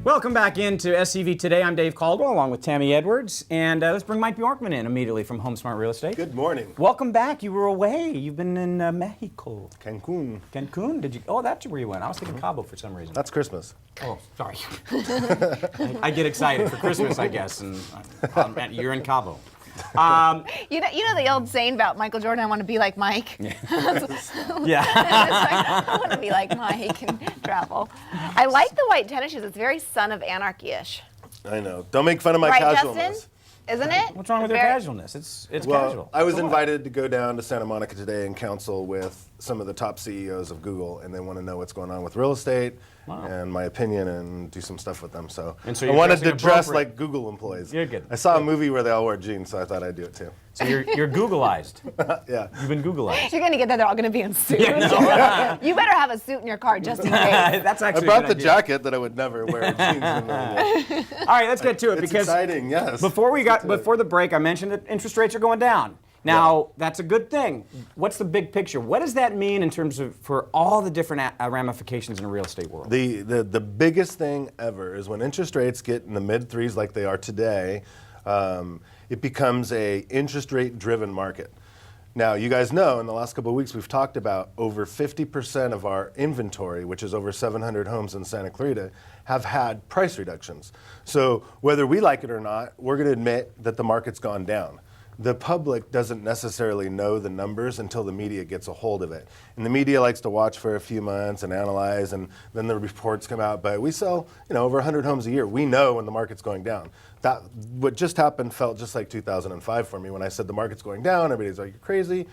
Welcome back into SCV Today. I'm Dave Caldwell along with Tammy Edwards. And let's bring Mike Bjorkman in immediately from HomeSmart Real Estate. Good morning. Welcome back. You were away. You've been in Mexico. Cancun. Cancun? Did you? Oh, that's where you went. I was thinking Cabo for some reason. That's Christmas. Oh, sorry. I get excited for Christmas, I guess, and you're in Cabo. You know the old saying about Michael Jordan, I want to be like Mike? Yeah. I want to be like Mike and travel. I like the white tennis shoes. It's very Son of Anarchy-ish. I know. Don't make fun of my Right, casualness. Justin? Isn't it? What's wrong with your casualness? It's casual. I was invited to go down to Santa Monica today and counsel with some of the top CEOs of Google, and they want to know what's going on with real estate and my opinion and do some stuff with them. So And so I you're wanted to dressing dress appropriate. like Google employees. You're good. I saw a movie where they all wore jeans, so I thought I'd do it too. So you're Googleized. Yeah. You've been Googleized. You're going to get that they're all going to be in suits. You better have a suit in your car just in case. That's I actually brought a the good idea. jacket that I would never wear jeans. All right, let's get to it It's because exciting, yes. before the break, I mentioned that interest rates are going down. Now, that's a good thing. What's the big picture? What does that mean in terms of for all the different ramifications in the real estate world? The biggest thing ever is when interest rates get in the mid threes like they are today, it becomes a interest rate driven market. Now, you guys know in the last couple of weeks we've talked about over 50% of our inventory, which is over 700 homes in Santa Clarita, have had price reductions. So whether we like it or not, we're going to admit that the market's gone down. The public doesn't necessarily know the numbers until the media gets a hold of it. And the media likes to watch for a few months and analyze, and then the reports come out. But we sell, over 100 homes a year. We know when the market's going down. What just happened felt just like 2005 for me when I said the market's going down. Everybody's like, you're crazy.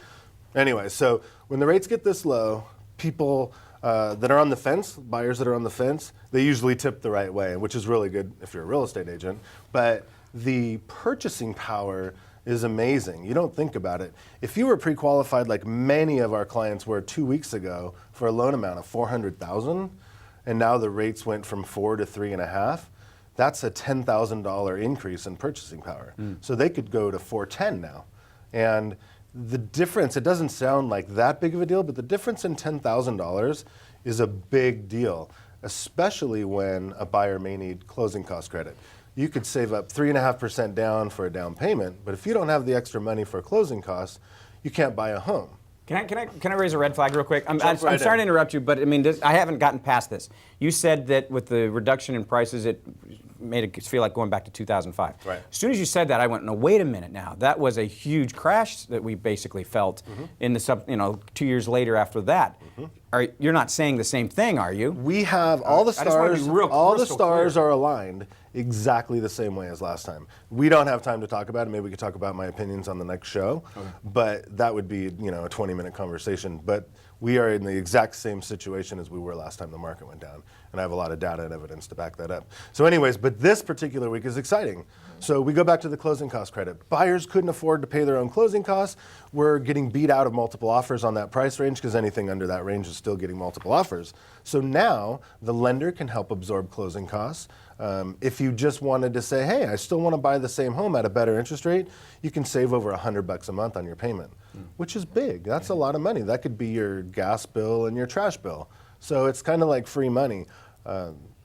Anyway, so when the rates get this low, people that are on the fence, buyers that are on the fence, they usually tip the right way, which is really good if you're a real estate agent. But the purchasing power is amazing. You don't think about it. If you were pre-qualified like many of our clients were 2 weeks ago for a loan amount of $400,000, and now the rates went from 4 to 3.5, that's a $10,000 increase in purchasing power. So they could go to 410 now. And the difference, it doesn't sound like that big of a deal, but the difference in $10,000 is a big deal, especially when a buyer may need closing cost credit. You could save up 3.5% down for a down payment, but if you don't have the extra money for closing costs, you can't buy a home. Can I raise a red flag real quick? I'm Jump right sorry to in. interrupt you, but I mean, I haven't gotten past this. You said that with the reduction in prices, it made it feel like going back to 2005. Right. As soon as you said that, I went, no, wait a minute now. That was a huge crash that we basically felt in the 2 years later after that. You're not saying the same thing, are you? We have all the I just wanna be stars. real All the crystal stars clear. are aligned exactly the same way as last time. We don't have time to talk about it. Maybe we could talk about my opinions on the next show. But that would be a 20-minute conversation. But we are in the exact same situation as we were last time the market went down. And I have a lot of data and evidence to back that up. So anyways, but this particular week is exciting. So we go back to the closing cost credit. Buyers couldn't afford to pay their own closing costs. We're getting beat out of multiple offers on that price range because anything under that range is still getting multiple offers. So now the lender can help absorb closing costs. If you just wanted to say, hey, I still want to buy the same home at a better interest rate, you can save over $100 a month on your payment, which is big. That's a lot of money. That could be your gas bill and your trash bill. So it's kind of like free money.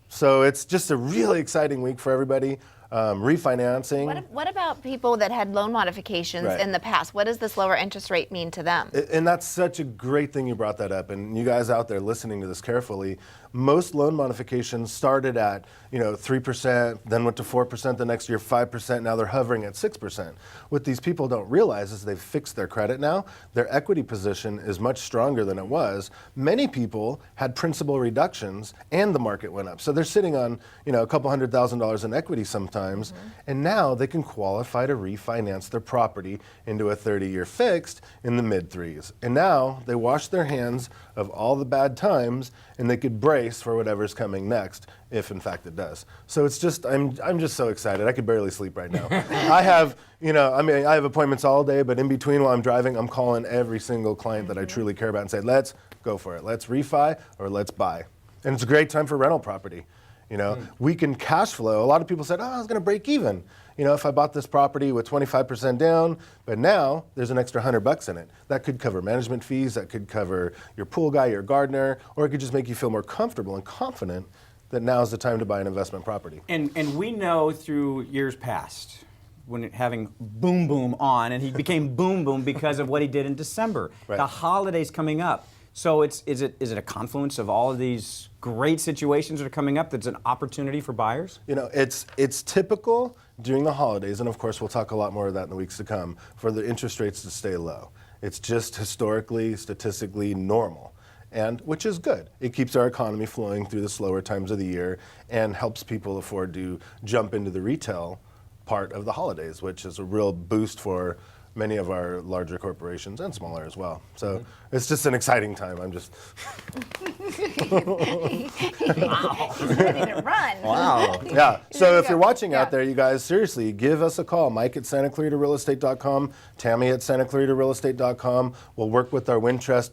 So it's just a really exciting week for everybody. Refinancing. What about people that had loan modifications Right. in the past? What does this lower interest rate mean to them? And that's such a great thing you brought that up. And you guys out there listening to this carefully, most loan modifications started at 3%, then went to 4% the next year, 5%. Now they're hovering at 6%. What these people don't realize is they've fixed their credit now. Their equity position is much stronger than it was. Many people had principal reductions and the market went up. So they're sitting on a couple $100,000 in equity sometimes, and now they can qualify to refinance their property into a 30-year fixed in the mid threes. And now they wash their hands of all the bad times, and they could brace for whatever's coming next, if in fact it does. So it's just, I'm just so excited. I could barely sleep right now. I have, I have appointments all day, but in between while I'm driving, I'm calling every single client that I truly care about and say, let's go for it. Let's refi or let's buy. And it's a great time for rental property. We can cash flow. A lot of people said, I was going to break even. If I bought this property with 25% down, but now there's an extra $100 in it. That could cover management fees, that could cover your pool guy, your gardener, or it could just make you feel more comfortable and confident that now is the time to buy an investment property. And we know through years past, when having Boom Boom on, and he became Boom Boom because of what he did in December. Right. The holidays coming up. So is it a confluence of all of these great situations that are coming up that's an opportunity for buyers? You know, it's typical during the holidays, and of course we'll talk a lot more of that in the weeks to come, for the interest rates to stay low. It's just historically, statistically normal, and which is good. It keeps our economy flowing through the slower times of the year and helps people afford to jump into the retail part of the holidays, which is a real boost for many of our larger corporations and smaller as well. So it's just an exciting time. I'm just Wow. He's ready to run. Wow. yeah. So if go. you're watching Yeah. out there, you guys, seriously, give us a call. Mike at SantaClaritaRealEstate.com, Tammy at SantaClaritaRealEstate.com. We'll work with our Wintrust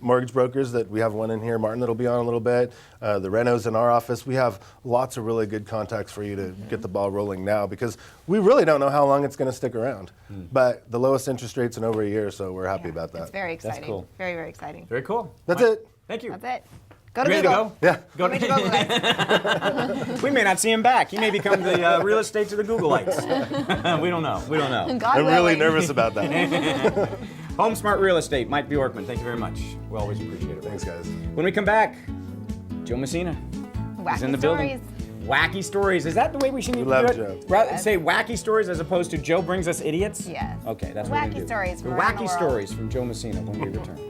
mortgage brokers that we have one in here, Martin, that'll be on a little bit. The Renos in our office. We have lots of really good contacts for you to get the ball rolling now, because we really don't know how long it's going to stick around. But the lowest interest rates in over a year, so we're happy about that. It's very exciting. cool. Very, very exciting. Very cool. That's Mike, it. Thank you. That's it. Go to Ready to Google. go? Yeah. Go Ready to Google, guys. We may not see him back. He may become the real estate to the Googleites. We don't know. We don't know. God I'm really willing. nervous about that. Home Smart Real Estate, Mike Bjorkman. Thank you very much. We always appreciate it. Thanks, guys. When we come back, Joe Messina. Wacky He's in the stories. building. Wacky stories. Is that the way we should We do love it? Joe. Say wacky stories as opposed to Joe brings us idiots? Yes. Okay, that's what we Wacky do. stories from around the Wacky world. stories from Joe Messina when we return.